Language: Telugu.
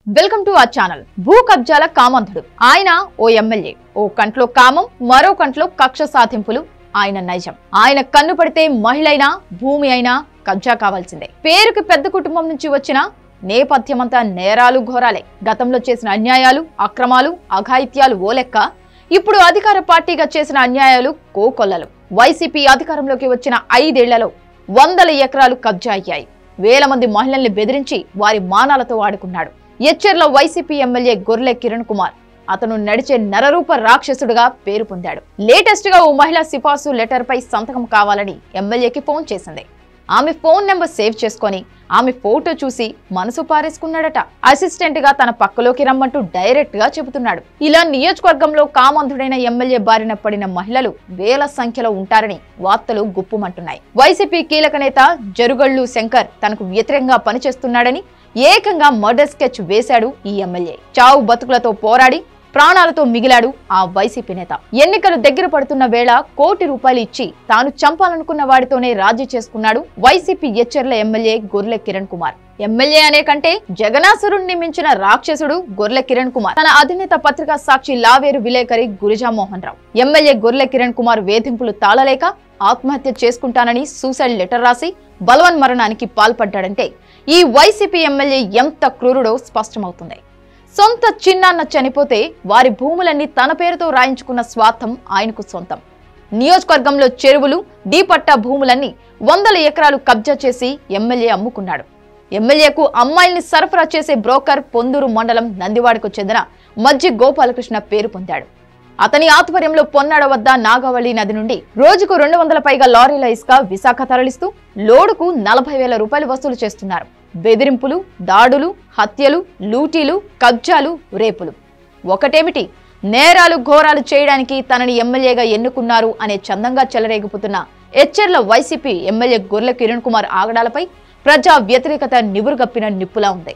Welcome to our channel. భూ కబ్జాల కామంతుడు ఆయన ఓ ఎమ్మెల్యే. ఓ కంట్లో కామం, మరో కంట్లో కక్ష సాధింపులు ఆయన నైజం. ఆయన కన్ను పడితే మహిళైనా భూమి అయినా కబ్జా కావాల్సిందే. పేరుకి పెద్ద కుటుంబం నుంచి వచ్చిన నేపథ్యమంతా నేరాలు ఘోరాలే. గతంలో చేసిన అన్యాయాలు, అక్రమాలు, అఘాయిత్యాలు ఓ లెక్క, ఇప్పుడు అధికార పార్టీగా చేసిన అన్యాయాలు కోకొల్లలు. వైసీపీ అధికారంలోకి వచ్చిన 5 ఏళ్లలో వందల ఎకరాలు కబ్జా అయ్యాయి. వేల మంది మహిళల్ని బెదిరించి వారి మానాలతో ఆడుకున్నాడు. ఎచ్చెర్ల వైసీపీ ఎమ్మెల్యే గొర్లె కిరణ్ కుమార్. అతను నడిచే నరరూప రాక్షసుడుగా పేరు పొందాడు. లేటెస్ట్ గా ఓ మహిళ సిఫార్సు లెటర్ పై సంతకం కావాలని ఎమ్మెల్యేకి ఫోన్ చేసింది. ఆమె ఫోన్ నెంబర్ సేవ్ చేసుకొని ఆమె ఫోటో చూసి మనసు పారేసుకున్నాడట. అసిస్టెంట్ గా తన పక్కలోకి రమ్మంటూ డైరెక్ట్ గా చెబుతున్నాడు. ఇలా నియోజకవర్గంలో కామంతుడైన ఎమ్మెల్యే బారిన పడిన మహిళలు వేల సంఖ్యలో ఉంటారని వార్తలు గుప్పుమంటున్నాయి. వైసీపీ కీలక నేత జరుగళ్లు శంకర్ తనకు వ్యతిరేకంగా పనిచేస్తున్నాడని ఏకంగా మర్డర్ స్కెచ్ వేశాడు ఈ ఎమ్మెల్యే. చావు బతుకులతో పోరాడి ప్రాణాలతో మిగిలాడు ఆ వైసీపీ నేత. ఎన్నికలు దగ్గర పడుతున్న వేళ ₹1 కోటి ఇచ్చి తాను చంపాలనుకున్న వాడితోనే రాజీ చేసుకున్నాడు వైసీపీ ఎచ్చెర్ల ఎమ్మెల్యే గొర్లె కిరణ్ కుమార్. ఎమ్మెల్యే అనే కంటే జగనాసురుణ్ణి మించిన రాక్షసుడు గొర్లె కిరణ్ కుమార్. తన అధినేత పత్రికా సాక్షి లావేరు విలేకరి గురిజా మోహన్ రావు ఎమ్మెల్యే గొర్లె కిరణ్ కుమార్ వేధింపులు తాళలేక ఆత్మహత్య చేసుకుంటానని సూసైడ్ లెటర్ రాసి బలవన్ మరణానికి పాల్పడ్డాడంటే ఈ వైసీపీ ఎమ్మెల్యే ఎంత క్రూరుడో స్పష్టమవుతుంది. సొంత చిన్నాన్న చనిపోతే వారి భూములన్నీ తన పేరుతో రాయించుకున్న స్వార్థం ఆయనకు సొంతం. నియోజకవర్గంలో చెరువులు, డీపట్టా భూములన్నీ వందల ఎకరాలు కబ్జా చేసి ఎమ్మెల్యే అమ్ముకున్నాడు. ఎమ్మెల్యేకు అమ్మాయిల్ని సరఫరా చేసే బ్రోకర్ పొందూరు మండలం నందివాడకు చెందిన మజ్జి గోపాలకృష్ణ పేరు పొందాడు. అతని ఆధ్వర్యంలో పొన్నాడ వద్ద నాగావళి నది నుండి రోజుకు 200 పైగా లారీల ఇసుక విశాఖ తరలిస్తూ లోడుకు ₹40,000 వసూలు చేస్తున్నారు. బెదిరింపులు, దాడులు, హత్యలు, లూటీలు, కబ్జాలు, రేపులు ఒకటేమిటి, నేరాలు ఘోరాలు చేయడానికి తనని ఎమ్మెల్యేగా ఎన్నుకున్నారు అనే చందంగా చెలరేగిపోతున్న ఎచ్చెర్ల వైసీపీ ఎమ్మెల్యే గొర్లె కిరణ్ కుమార్ ఆగడాలపై ప్రజా వ్యతిరేకత నివురుగప్పిన నిప్పులా ఉంది.